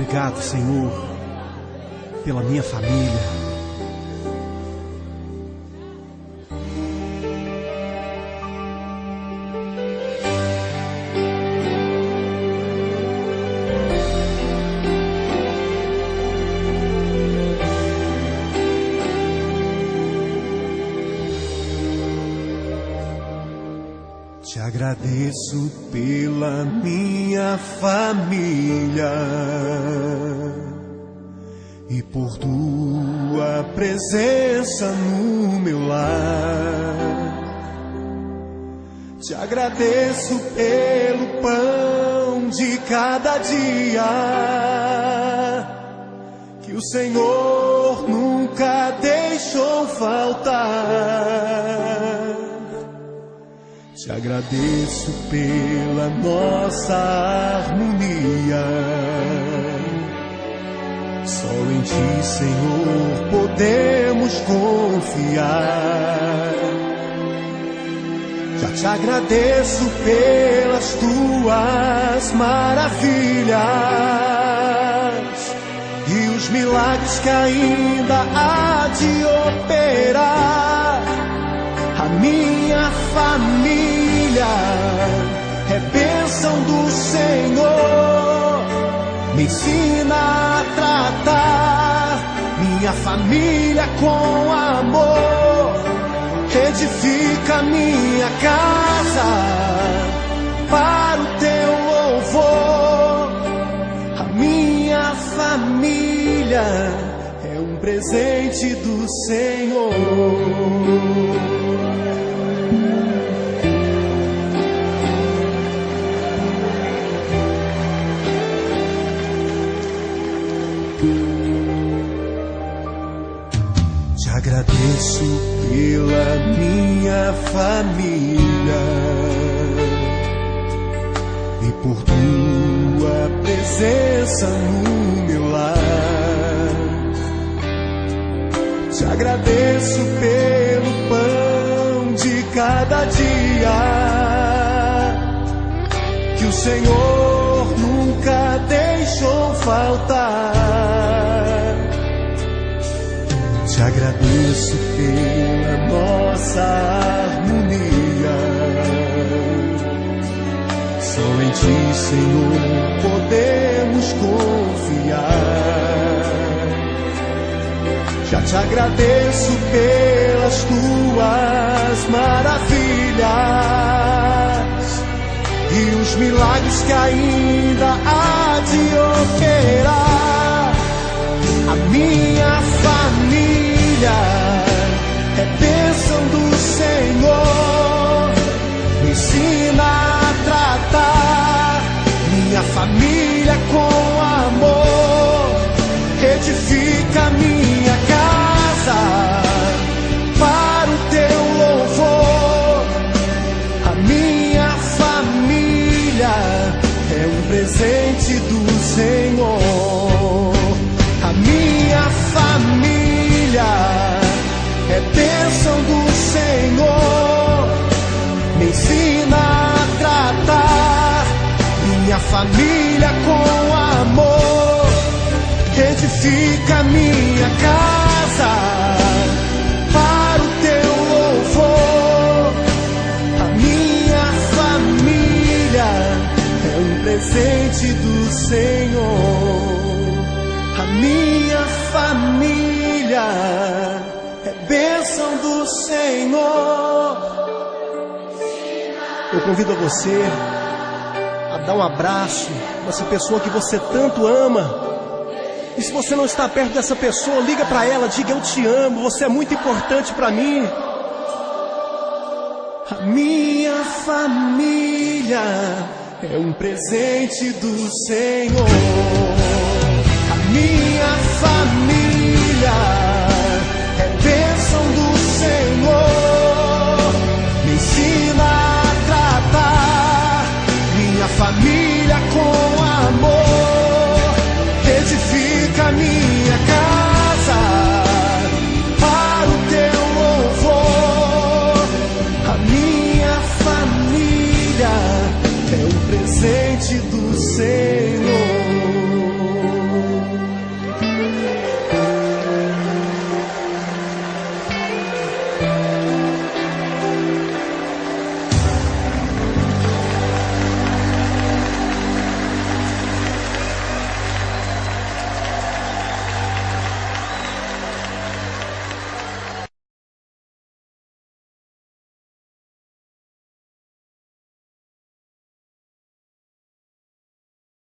Obrigado, Senhor, pela minha família. Te agradeço pela minha família e por tua presença no meu lar. Te agradeço pelo pão de cada dia que o Senhor nunca deixou faltar. Te agradeço pela nossa harmonia. Só em Ti, Senhor, podemos confiar. Já te agradeço pelas Tuas maravilhas e os milagres que ainda há de operar. A minha família é bênção do Senhor. Me ensina a tratar minha família com amor. Edifica minha casa para o Teu louvor. A minha família é um presente do Senhor. Te agradeço pela minha família e por Tua presença no meu lar. Te agradeço pelo pão de cada dia que o Senhor nunca deixou faltar. Te agradeço pela nossa harmonia. Só em Ti, Senhor, podemos confiar. Já te agradeço pelas Tuas maravilhas e os milagres que ainda há de operar. A minha família é bênção do Senhor. Me ensina a tratar minha família com amor. Edifica minha casa para o Teu louvor. A minha família é um presente do Senhor. A minha família é bênção do Senhor. Me ensina a tratar minha família com amor. Edifica minha casa para o Teu louvor. A minha família é um presente do Senhor. A minha família é bênção do Senhor. Eu convido você a dar um abraço nessa pessoa que você tanto ama. E se você não está perto dessa pessoa, liga para ela, diga: eu te amo, você é muito importante para mim. A minha família é um presente do Senhor. A minha família